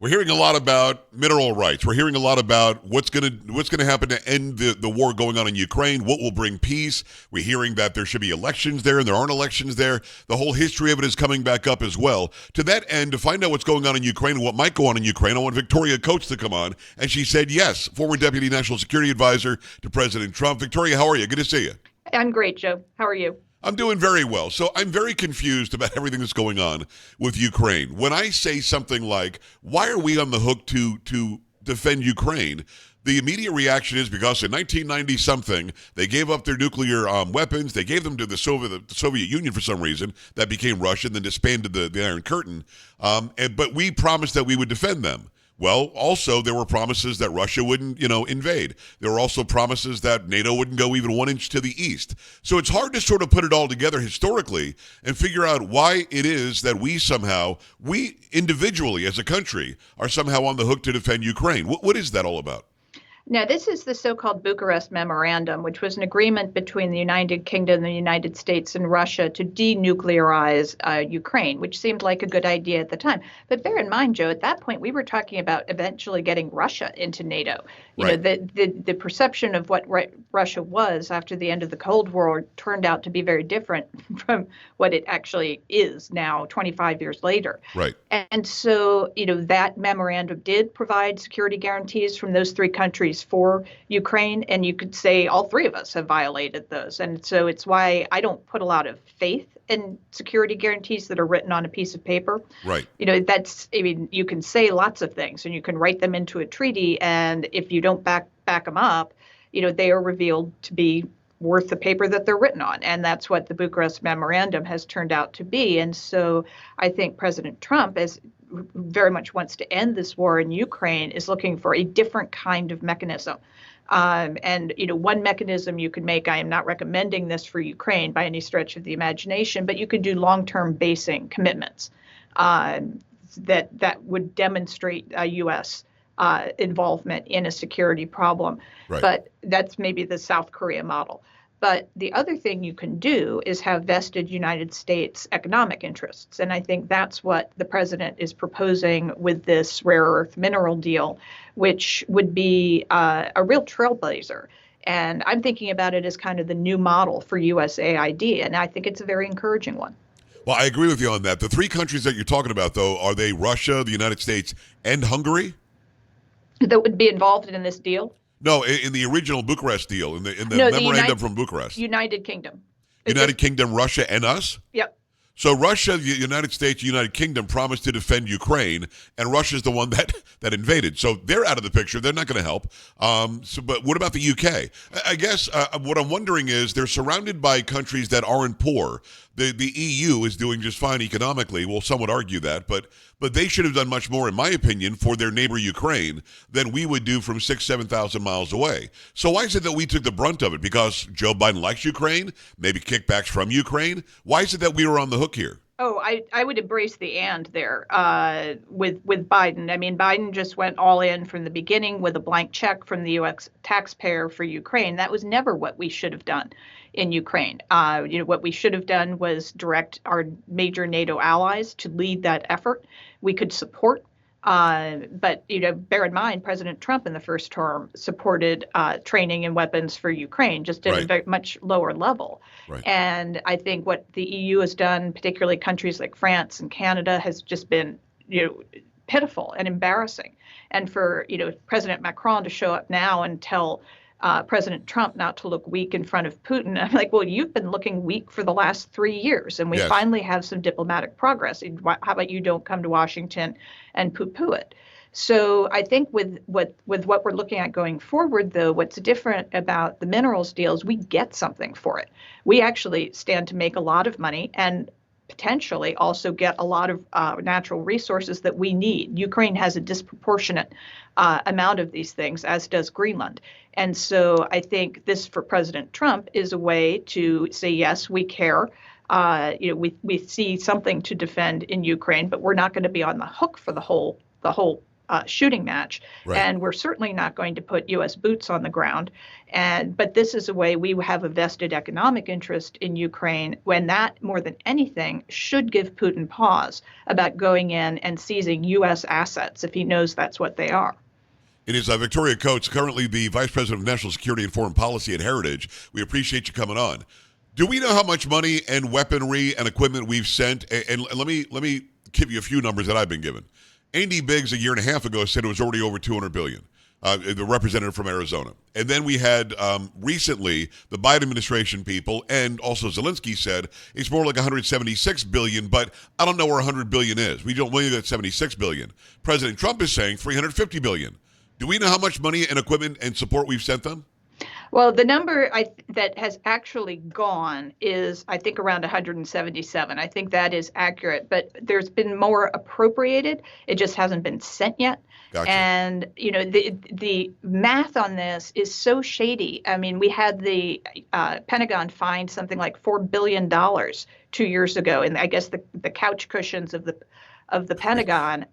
We're hearing a lot about mineral rights. We're hearing a lot about what's gonna happen to end the war going on in Ukraine. What will bring peace? We're hearing that there should be elections there, and there aren't elections there. The whole history of it is coming back up as well. To that end, to find out what's going on in Ukraine and what might go on in Ukraine, I want Victoria Coates to come on, and she said yes. Former Deputy National Security Advisor to President Trump. Victoria, how are you? Good to see you. I'm great, Joe. How are you? I'm doing very well. So I'm very confused about everything that's going on with Ukraine. When I say something like, why are we on the hook to defend Ukraine? The immediate reaction is because in 1990 something, they gave up their nuclear weapons. They gave them to the Soviet Union for some reason. That became Russia, then disbanded the Iron Curtain. But we promised that we would defend them. Well, also, there were promises that Russia wouldn't, invade. There were also promises that NATO wouldn't go even 1 inch to the east. So it's hard to sort of put it all together historically and figure out why it is that we individually as a country are somehow on the hook to defend Ukraine. What is that all about? Now, this is the so-called Bucharest Memorandum, which was an agreement between the United Kingdom, the United States, and Russia to denuclearize Ukraine, which seemed like a good idea at the time. But bear in mind, Joe, at that point, we were talking about eventually getting Russia into NATO. Right. The perception of what Russia was after the end of the Cold War turned out to be very different from what it actually is now, 25 years later. Right. And so, that memorandum did provide security guarantees from those three countries for Ukraine, and you could say all three of us have violated those. And so it's why I don't put a lot of faith in security guarantees that are written on a piece of paper. Right. You can say lots of things and you can write them into a treaty, and if you don't back them up, they are revealed to be worth the paper that they're written on. And that's what the Bucharest Memorandum has turned out to be. And so I think President Trump very much wants to end this war in Ukraine, is looking for a different kind of mechanism. One mechanism you could make, I am not recommending this for Ukraine by any stretch of the imagination, but you could do long-term basing commitments that would demonstrate U.S. Involvement in a security problem. Right. But that's maybe the South Korea model. But the other thing you can do is have vested United States economic interests. And I think that's what the president is proposing with this rare earth mineral deal, which would be a real trailblazer. And I'm thinking about it as kind of the new model for USAID. And I think it's a very encouraging one. Well, I agree with you on that. The three countries that you're talking about, though, are they Russia, the United States, and Hungary? That would be involved in this deal? No, in the original Bucharest deal, in the memorandum from Bucharest. United Kingdom. United Kingdom, Russia, and us? Yep. So Russia, the United States, United Kingdom promised to defend Ukraine, and Russia's the one that invaded. So they're out of the picture. They're not going to help. But what about the UK? I guess what I'm wondering is they're surrounded by countries that aren't poor. The EU is doing just fine economically. Well, some would argue that, but they should have done much more, in my opinion, for their neighbor Ukraine than we would do from 7,000 miles away. So why is it that we took the brunt of it? Because Joe Biden likes Ukraine, maybe kickbacks from Ukraine? Why is it that we were on the hook here? Oh, I would embrace the and there with Biden. I mean, Biden just went all in from the beginning with a blank check from the U.S. taxpayer for Ukraine. That was never what we should have done in Ukraine. What we should have done was direct our major NATO allies to lead that effort. We could support. But bear in mind, President Trump in the first term supported training and weapons for Ukraine, just at a very much lower level. Right. And I think what the EU has done, particularly countries like France and Canada, has just been pitiful and embarrassing. And for President Macron to show up now and tell President Trump not to look weak in front of Putin. I'm like, well, you've been looking weak for the last 3 years, and we finally have some diplomatic progress. How about you don't come to Washington and poo-poo it? So I think with what we're looking at going forward, though, what's different about the minerals deal is we get something for it. We actually stand to make a lot of money and potentially also get a lot of natural resources that we need. Ukraine has a disproportionate amount of these things, as does Greenland. And so I think this, for President Trump, is a way to say, yes, we care. We see something to defend in Ukraine, but we're not going to be on the hook for the whole shooting match, Right. and we're certainly not going to put U.S. boots on the ground. But this is a way we have a vested economic interest in Ukraine, when that, more than anything, should give Putin pause about going in and seizing U.S. assets if he knows that's what they are. It is Victoria Coates, currently the Vice President of National Security and Foreign Policy at Heritage. We appreciate you coming on. Do we know how much money and weaponry and equipment we've sent? And let me give you a few numbers that I've been given. Andy Biggs a year and a half ago said it was already over $200 billion. The representative from Arizona. And then we had recently the Biden administration people, and also Zelensky said it's more like $176 billion, but I don't know where $100 billion is. We don't believe that $76 billion. President Trump is saying $350 billion. Do we know how much money and equipment and support we've sent them? Well, the number that has actually gone is, I think, around 177. I think that is accurate, but there's been more appropriated. It just hasn't been sent yet. Gotcha. And, the math on this is so shady. I mean, we had the Pentagon find something like $4 billion 2 years ago, and I guess the couch cushions of the Pentagon,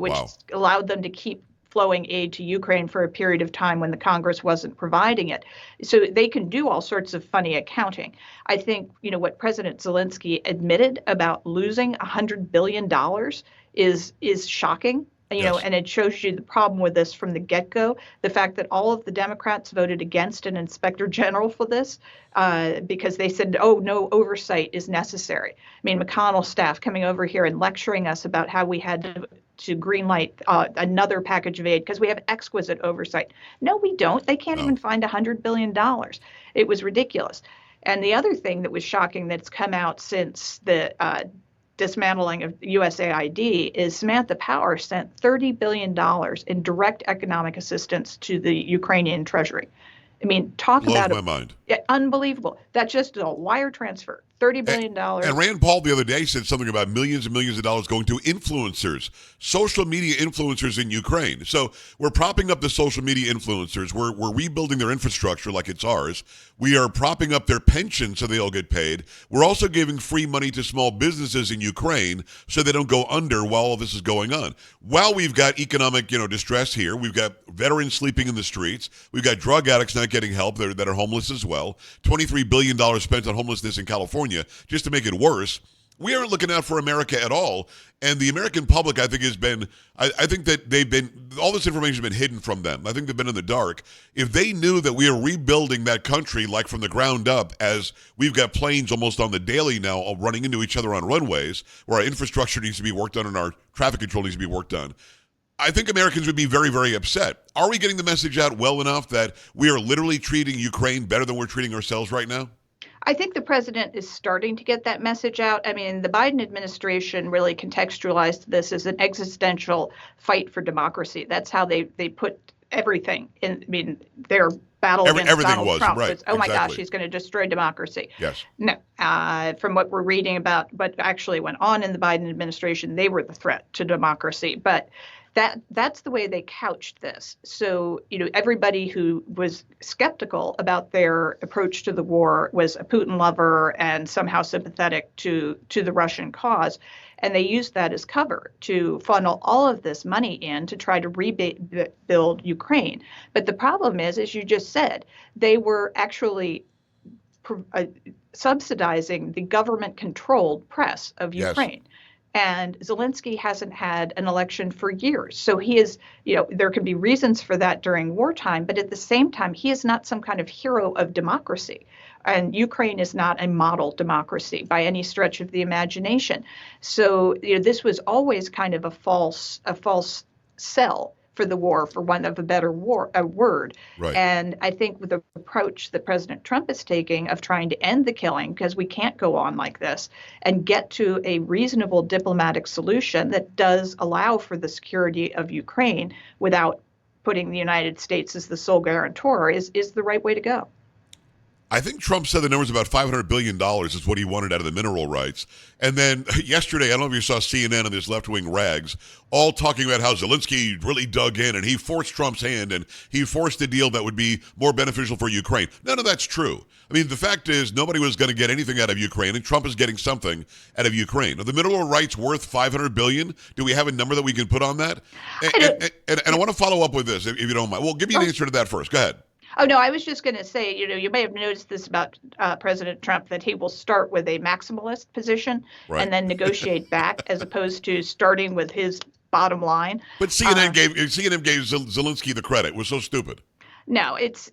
which Wow. allowed them to keep flowing aid to Ukraine for a period of time when the Congress wasn't providing it. So they can do all sorts of funny accounting. I think, what President Zelensky admitted about losing $100 billion is shocking. Yes. And it shows you the problem with this from the get-go. The fact that all of the Democrats voted against an inspector general for this because they said, oh, no oversight is necessary. I mean, McConnell's staff coming over here and lecturing us about how we had to greenlight another package of aid because we have exquisite oversight. No, we don't. They can't even find $100 billion. It was ridiculous. And the other thing that was shocking that's come out since the dismantling of USAID is Samantha Power sent $30 billion in direct economic assistance to the Ukrainian treasury. I mean, talk Blows about my mind. Unbelievable. That's just a wire transfer. $30 billion. And Rand Paul the other day said something about millions and millions of dollars going to influencers, social media influencers in Ukraine. So we're propping up the social media influencers. We're rebuilding their infrastructure like it's ours. We are propping up their pensions so they all get paid. We're also giving free money to small businesses in Ukraine so they don't go under while all this is going on. While we've got economic, distress here, we've got veterans sleeping in the streets. We've got drug addicts not getting help that are homeless as well. $23 billion spent on homelessness in California just to make it worse. We aren't looking out for America at all. And the American public, I think, I think that all this information has been hidden from them. I think they've been in the dark. If they knew that we are rebuilding that country like from the ground up, as we've got planes almost on the daily now all running into each other on runways, where our infrastructure needs to be worked on and our traffic control needs to be worked on, I think Americans would be very, very upset. Are we getting the message out well enough that we are literally treating Ukraine better than we're treating ourselves right now? I think the president is starting to get that message out. I mean, the Biden administration really contextualized this as an existential fight for democracy. That's how they put everything in. I mean, their battle against Donald Trump was, oh my gosh, he's going to destroy democracy. Yes. No, from what we're reading about what actually went on in the Biden administration, they were the threat to democracy. But that's the way they couched this. So, everybody who was skeptical about their approach to the war was a Putin lover and somehow sympathetic to the Russian cause. And they used that as cover to funnel all of this money in to try to rebuild Ukraine. But the problem is, as you just said, they were actually subsidizing the government-controlled press of Ukraine. Yes. And Zelensky hasn't had an election for years. So he is, there can be reasons for that during wartime, but at the same time, he is not some kind of hero of democracy. And Ukraine is not a model democracy by any stretch of the imagination. So, this was always kind of a false sell for the war, for want of a better word. Right. And I think with the approach that President Trump is taking of trying to end the killing, because we can't go on like this, and get to a reasonable diplomatic solution that does allow for the security of Ukraine without putting the United States as the sole guarantor is the right way to go. I think Trump said the number was about $500 billion is what he wanted out of the mineral rights. And then yesterday, I don't know if you saw CNN and his left-wing rags all talking about how Zelensky really dug in and he forced Trump's hand and he forced a deal that would be more beneficial for Ukraine. None of that's true. I mean, the fact is nobody was going to get anything out of Ukraine, and Trump is getting something out of Ukraine. Are the mineral rights worth $500 billion? Do we have a number that we can put on that? And I want to follow up with this, if you don't mind. Well, give me an answer to that first. Go ahead. Oh, no, I was just going to say, you may have noticed this about President Trump, that he will start with a maximalist position and then negotiate back, as opposed to starting with his bottom line. But CNN gave Zelensky the credit. It was so stupid. No, it's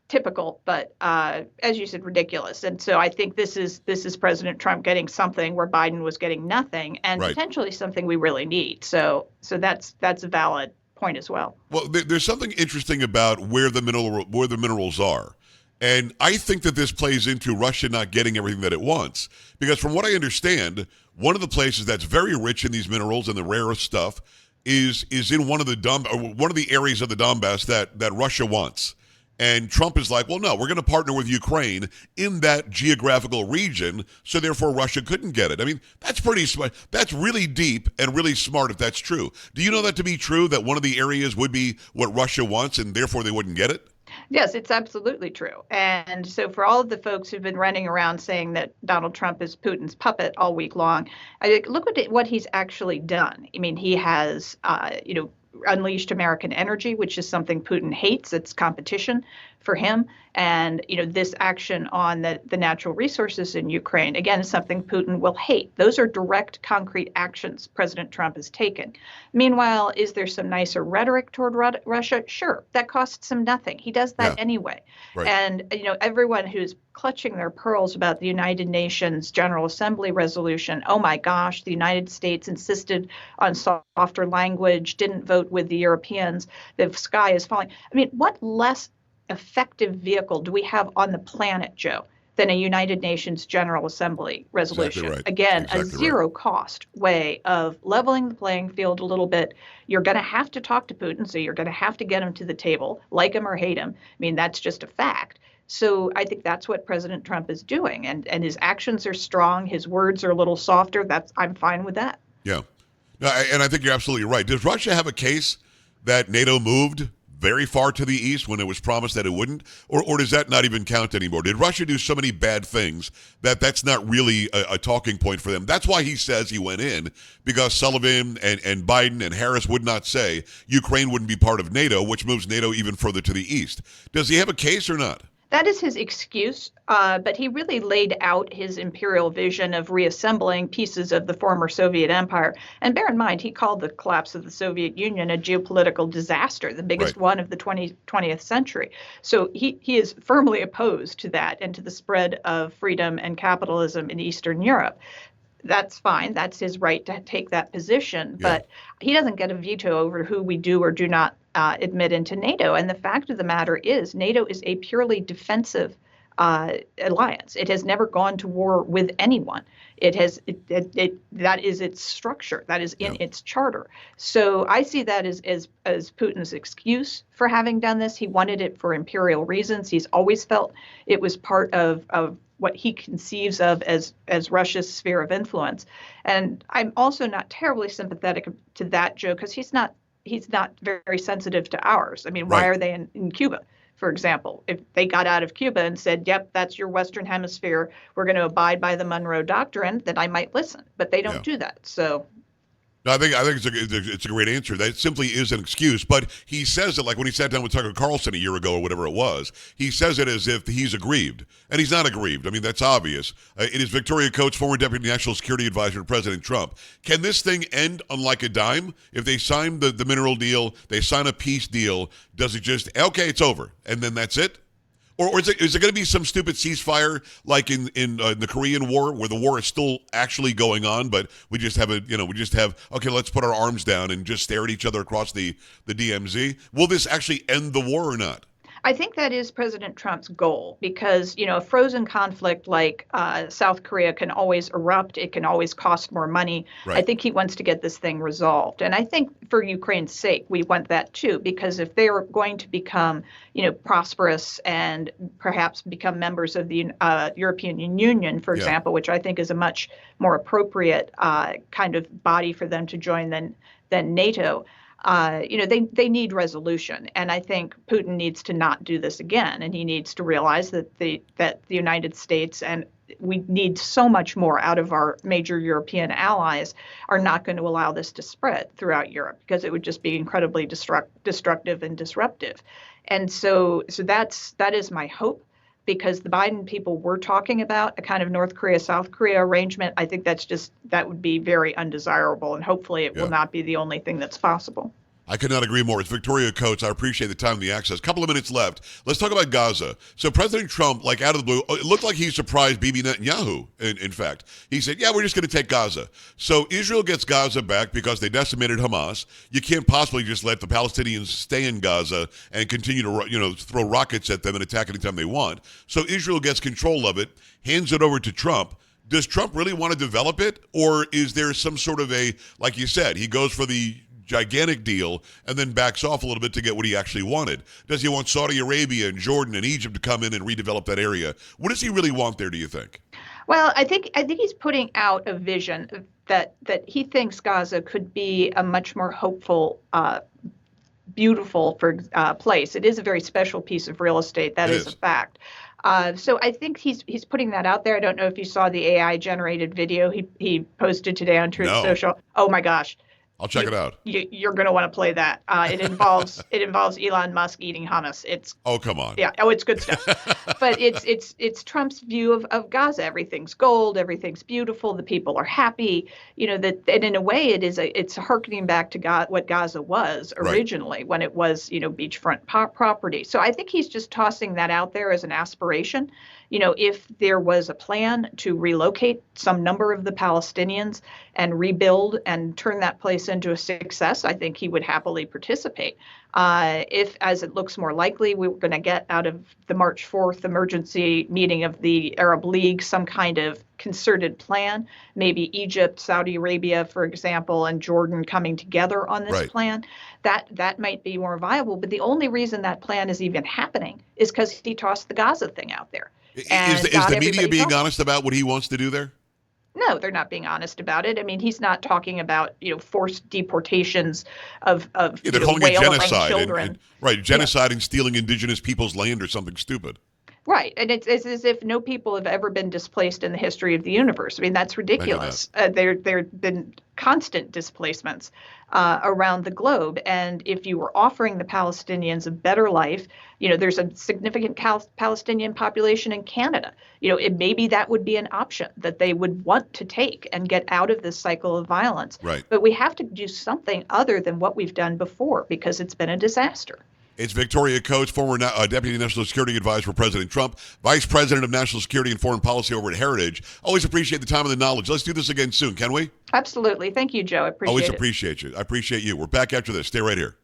typical, but as you said, ridiculous. And so I think this is President Trump getting something where Biden was getting nothing, and potentially something we really need. So that's a valid point as well. Well, there's something interesting about where the minerals are. And I think that this plays into Russia not getting everything that it wants. Because from what I understand, one of the places that's very rich in these minerals and the rarest stuff is in one of the areas of the Donbass that Russia wants. And Trump is like, well, no, we're going to partner with Ukraine in that geographical region, so therefore Russia couldn't get it. I mean, that's pretty smart. That's really deep and really smart if that's true. Do you know that to be true, that one of the areas would be what Russia wants and therefore they wouldn't get it? Yes, it's absolutely true. And so for all of the folks who've been running around saying that Donald Trump is Putin's puppet all week long, look at what he's actually done. I mean, he has, unleashed American energy, which is something Putin hates. It's competition for him. And, this action on the natural resources in Ukraine, again, is something Putin will hate. Those are direct, concrete actions President Trump has taken. Meanwhile, is there some nicer rhetoric toward Russia? Sure. That costs him nothing. He does that anyway. Right. And, everyone who's clutching their pearls about the United Nations General Assembly resolution, oh my gosh, the United States insisted on softer language, didn't vote with the Europeans, the sky is falling. I mean, what less effective vehicle do we have on the planet, Joe, than a United Nations General Assembly resolution? Exactly right. Again, exactly a zero cost way of leveling the playing field a little bit. You're going to have to talk to Putin, so you're going to have to get him to the table, like him or hate him. I mean, that's just a fact. So I think that's what President Trump is doing. And his actions are strong. His words are a little softer. I'm fine with that. Yeah. No, and I think you're absolutely right. Does Russia have a case that NATO moved very far to the east when it was promised that it wouldn't? Or does that not even count anymore? Did Russia do so many bad things that that's not really a talking point for them? That's why he says he went in, because Sullivan and Biden and Harris would not say Ukraine wouldn't be part of NATO, which moves NATO even further to the east. Does he have a case or not? That is his excuse, but he really laid out his imperial vision of reassembling pieces of the former Soviet empire. And bear in mind, he called the collapse of the Soviet Union a geopolitical disaster, the biggest one of the 20th century. So he is firmly opposed to that and to the spread of freedom and capitalism in Eastern Europe. That's fine. That's his right to take that position. Yeah. But he doesn't get a veto over who we do or do not admit into NATO. And the fact of the matter is, NATO is a purely defensive alliance. It has never gone to war with anyone. That is its structure. That is in its charter. So I see that as Putin's excuse for having done this. He wanted it for imperial reasons. He's always felt it was part of what he conceives of as Russia's sphere of influence. And I'm also not terribly sympathetic to that, Joe, because he's not very sensitive to ours. I mean, why are they in Cuba, for example? If they got out of Cuba and said, yep, that's your Western Hemisphere, we're going to abide by the Monroe Doctrine, then I might listen. But they don't do that. So No, I think it's a great answer. That simply is an excuse. But he says it like when he sat down with Tucker Carlson a year ago or whatever it was. He says it as if he's aggrieved. And he's not aggrieved. I mean, that's obvious. It is Victoria Coates, former Deputy National Security Advisor to President Trump. Can this thing end on like a dime? If they sign the mineral deal, they sign a peace deal, does it just, okay, it's over, and then that's it? Or is it going to be some stupid ceasefire like in the Korean War, where the war is still actually going on, but we just have okay, let's put our arms down and just stare at each other across the DMZ? Will this actually end the war or not? I think that is President Trump's goal because, a frozen conflict like South Korea can always erupt. It can always cost more money. I Right. think he wants to get this thing resolved. And I think for Ukraine's sake, we want that too, because if they are going to become, prosperous and perhaps become members of the European Union, for example, which I think is a much more appropriate kind of body for them to join than NATO. They need resolution, and I think Putin needs to not do this again, and he needs to realize that the United States and we need so much more out of our major European allies are not going to allow this to spread throughout Europe because it would just be incredibly destructive and disruptive, and so that is my hope. Because the Biden people were talking about a kind of North Korea, South Korea arrangement. I think that would be very undesirable. And hopefully it will not be the only thing that's possible. I could not agree more. It's Victoria Coates. I appreciate the time and the access. Couple of minutes left. Let's talk about Gaza. So President Trump, like out of the blue, it looked like he surprised Bibi Netanyahu, in fact. He said, we're just going to take Gaza. So Israel gets Gaza back because they decimated Hamas. You can't possibly just let the Palestinians stay in Gaza and continue to throw rockets at them and attack anytime they want. So Israel gets control of it, hands it over to Trump. Does Trump really want to develop it? Or is there some sort of like you said, he goes for the gigantic deal and then backs off a little bit to get what he actually wanted? Does he want Saudi Arabia and Jordan and Egypt to come in and redevelop that area? What does he really want there, do you think? Well, I think he's putting out a vision that he thinks Gaza could be a much more hopeful, beautiful place. It is a very special piece of real estate. That is a fact. So I think he's putting that out there. I don't know if you saw the AI generated video he posted today on Truth Social. Oh my gosh. I'll check it out. You're going to want to play that. It involves Elon Musk eating hummus. Come on. Yeah. Oh, it's good stuff. But it's Trump's view of Gaza. Everything's gold. Everything's beautiful. The people are happy. And in a way, it's harkening back to what Gaza was originally when it was beachfront property. So I think he's just tossing that out there as an aspiration. If there was a plan to relocate some number of the Palestinians and rebuild and turn that place into a success, I think he would happily participate. If, as it looks more likely, we were going to get out of the March 4th emergency meeting of the Arab League some kind of concerted plan, maybe Egypt, Saudi Arabia, for example, and Jordan coming together on this plan, that might be more viable. But the only reason that plan is even happening is because he tossed the Gaza thing out there. Is the media being honest about what he wants to do there? No, they're not being honest about it. I mean, he's not talking about forced deportations of they're calling it genocide children. Genocide and stealing indigenous people's land or something stupid. Right, and it's as if no people have ever been displaced in the history of the universe. I mean, that's ridiculous. There have been constant displacements around the globe, and if you were offering the Palestinians a better life, there's a significant Palestinian population in Canada. Maybe that would be an option that they would want to take and get out of this cycle of violence. Right. But we have to do something other than what we've done before because it's been a disaster. It's Victoria Coates, former Deputy National Security Advisor for President Trump, Vice President of National Security and Foreign Policy over at Heritage. Always appreciate the time and the knowledge. Let's do this again soon, can we? Absolutely. Thank you, Joe. I appreciate it. Always appreciate you. I appreciate you. We're back after this. Stay right here.